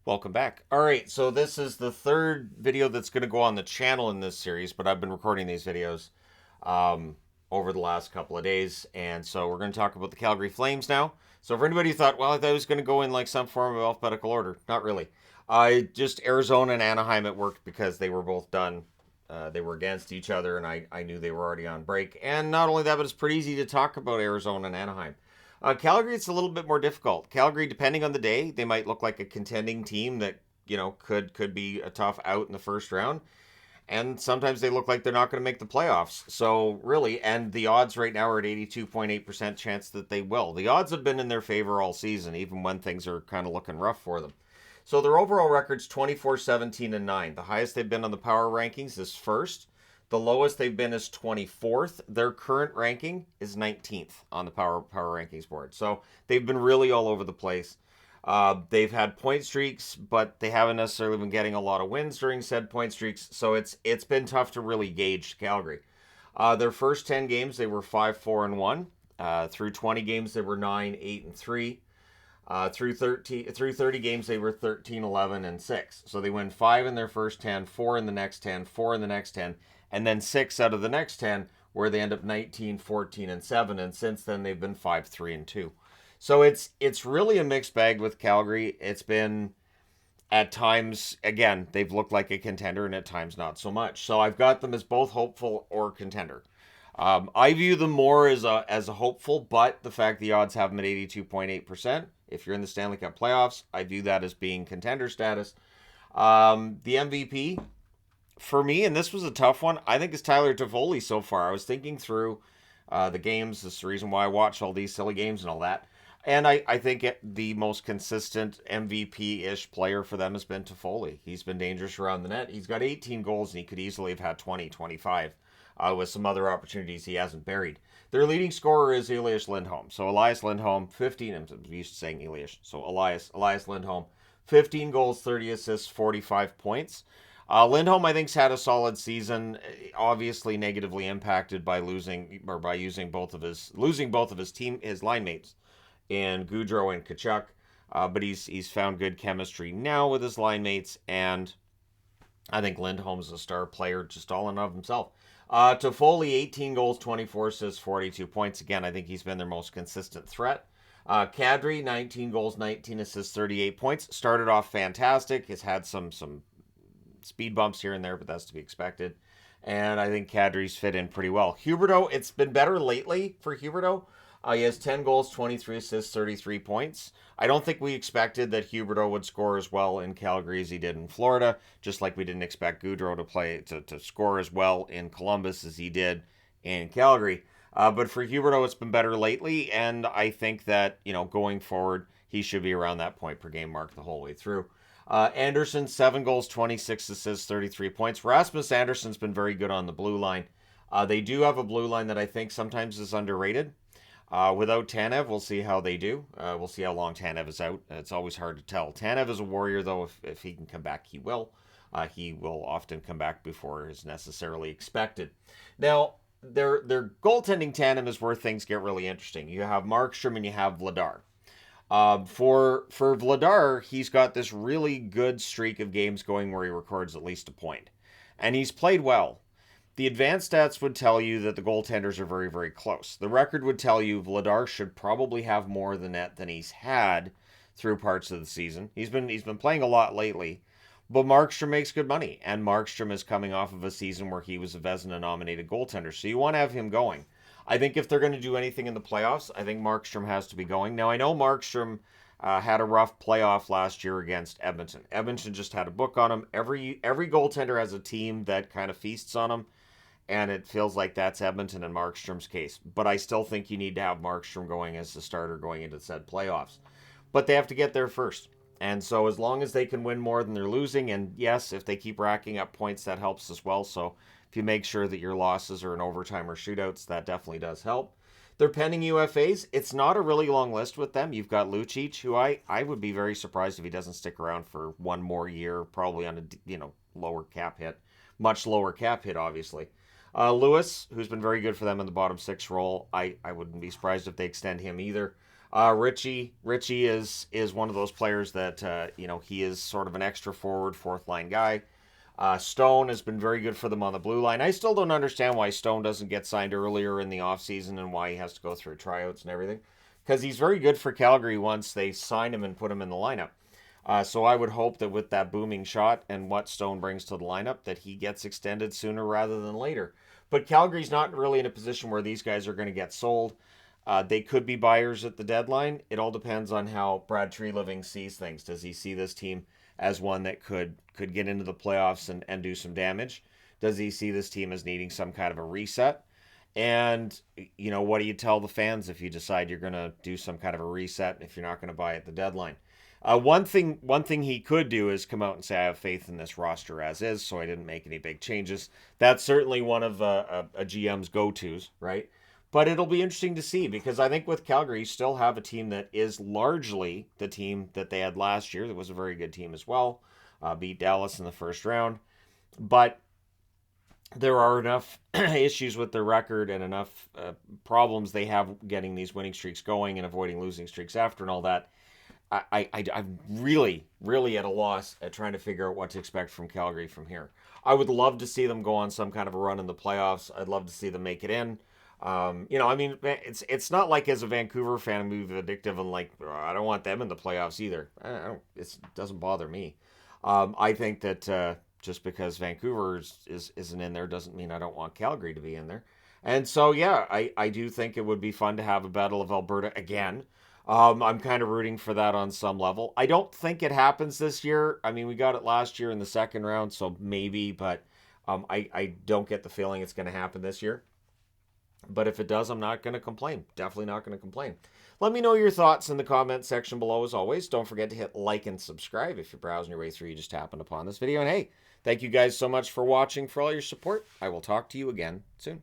Welcome back. All right, so this is the third video that's going to go on the channel in this series, but I've been recording these videos over the last couple of days, and so we're going to talk about the Calgary Flames now. So for anybody who thought, well, I thought I was going to go in like some form of alphabetical order, not really. I just Arizona and Anaheim it worked because they were both done. They were against each other, and I knew they were already on break. And not only that, but it's pretty easy to talk about Arizona and Anaheim. Calgary, it's a little bit more difficult. Calgary, depending on the day, they might look like a contending team that could be a tough out in the first round, and sometimes they look like they're not going to make the playoffs. So really, and the odds right now are at 82.8% chance that they will. The odds have been in their favor all season, even when things are kind of looking rough for them. So their overall record's 24-17-9. The highest they've been on the power rankings is first. The lowest they've been is 24th. Their current ranking is 19th on the power rankings board. So they've been really all over the place. They've had point streaks, but they haven't necessarily been getting a lot of wins during said point streaks. So it's been tough to really gauge Calgary. Their first 10 games they were 5-4-1. Through 20 games they were 9-8-3. Through 30 games they were 13-11-6. So they win 5 in their first 10, 4 in the next 10, 4 in the next 10, and then 6 out of the next 10 where they end up 19-14-7, and since then they've been 5-3-2. So it's really a mixed bag with Calgary. It's been at times, again, they've looked like a contender, and at times not so much. So I've got them as both hopeful or contender. I view them more as a hopeful, but the fact the odds have them at 82.8%. If you're in the Stanley Cup playoffs, I view that as being contender status. The MVP for me, and this was a tough one, I think is Tyler Toffoli so far. I was thinking through the games. This is the reason why I watch all these silly games and all that. And I think the most consistent MVP-ish player for them has been Toffoli. He's been dangerous around the net. He's got 18 goals, and he could easily have had 20, 25 with some other opportunities he hasn't buried. Their leading scorer is Elias Lindholm. So Elias Lindholm, 15, I'm used to saying Elias. So Elias Lindholm, 15 goals, 30 assists, 45 points. Lindholm, I think, has had a solid season. Obviously, negatively impacted by losing both of his line mates in Goudreau and Kachuk. But he's found good chemistry now with his line mates, and I think Lindholm's a star player just all in of himself. Toffoli, 18 goals, 24 assists, 42 points. Again, I think he's been their most consistent threat. Kadri, 19 goals, 19 assists, 38 points. Started off fantastic. Has had some speed bumps here and there, but that's to be expected. And I think Kadri's fit in pretty well. Huberdeau, it's been better lately for Huberdeau. He has 10 goals, 23 assists, 33 points. I don't think we expected that Huberdeau would score as well in Calgary as he did in Florida, just like we didn't expect Goudreau to score as well in Columbus as he did in Calgary. But for Huberdeau, it's been better lately, and I think that, going forward, he should be around that point per game mark the whole way through. Anderson, 7 goals, 26 assists, 33 points. Rasmus Anderson's been very good on the blue line. They do have a blue line that I think sometimes is underrated. Without Tanev, we'll see how they do. We'll see how long Tanev is out. It's always hard to tell. Tanev is a warrior, though. If he can come back, he will. He will often come back before is necessarily expected. Now, their goaltending tandem is where things get really interesting. You have Markstrom and you have Vladar. For Vladar, he's got this really good streak of games going where he records at least a point. And he's played well. The advanced stats would tell you that the goaltenders are very, very close. The record would tell you Vladar should probably have more of the net than he's had through parts of the season. He's been playing a lot lately, but Markstrom makes good money, and Markstrom is coming off of a season where he was a Vezina-nominated goaltender, so you want to have him going. I think if they're going to do anything in the playoffs, I think Markstrom has to be going. Now, I know Markstrom had a rough playoff last year against Edmonton. Edmonton just had a book on him. Every goaltender has a team that kind of feasts on him, and it feels like that's Edmonton and Markstrom's case. But I still think you need to have Markstrom going as the starter going into said playoffs. But they have to get there first. And so as long as they can win more than they're losing, and yes, if they keep racking up points, that helps as well. So if you make sure that your losses are in overtime or shootouts, that definitely does help. They're pending UFAs. It's not a really long list with them. You've got Lucic, who I would be very surprised if he doesn't stick around for one more year, probably on a lower cap hit, much lower cap hit, obviously. Lewis, who's been very good for them in the bottom six role, I wouldn't be surprised if they extend him either. Richie is one of those players that he is sort of an extra forward, fourth line guy. Stone has been very good for them on the blue line. I still don't understand why Stone doesn't get signed earlier in the offseason and why he has to go through tryouts and everything. Because he's very good for Calgary once they sign him and put him in the lineup. So I would hope that with that booming shot and what Stone brings to the lineup, that he gets extended sooner rather than later. But Calgary's not really in a position where these guys are going to get sold. They could be buyers at the deadline. It all depends on how Brad Treliving sees things. Does he see this team as one that could get into the playoffs and do some damage? Does he see this team as needing some kind of a reset? And what do you tell the fans if you decide you're going to do some kind of a reset if you're not going to buy at the deadline? One thing he could do is come out and say, I have faith in this roster as is, so I didn't make any big changes. That's certainly one of a GM's go-tos, right? But it'll be interesting to see, because I think with Calgary, you still have a team that is largely the team that they had last year. That was a very good team as well. Beat Dallas in the first round. But there are enough issues with their record and enough problems they have getting these winning streaks going and avoiding losing streaks after and all that. I'm really, really at a loss at trying to figure out what to expect from Calgary from here. I would love to see them go on some kind of a run in the playoffs. I'd love to see them make it in. It's not like as a Vancouver fan I'm being vindictive and like I don't want them in the playoffs either. It doesn't bother me. I think that just because Vancouver isn't in there doesn't mean I don't want Calgary to be in there. And so yeah, I do think it would be fun to have a Battle of Alberta again. I'm kind of rooting for that on some level. I don't think it happens this year. I mean, we got it last year in the second round, so maybe, but I don't get the feeling it's going to happen this year. But if it does, I'm not going to complain. Definitely not going to complain. Let me know your thoughts in the comment section below as always. Don't forget to hit like and subscribe if you're browsing your way through. You just happened upon this video. And hey, thank you guys so much for watching, for all your support. I will talk to you again soon.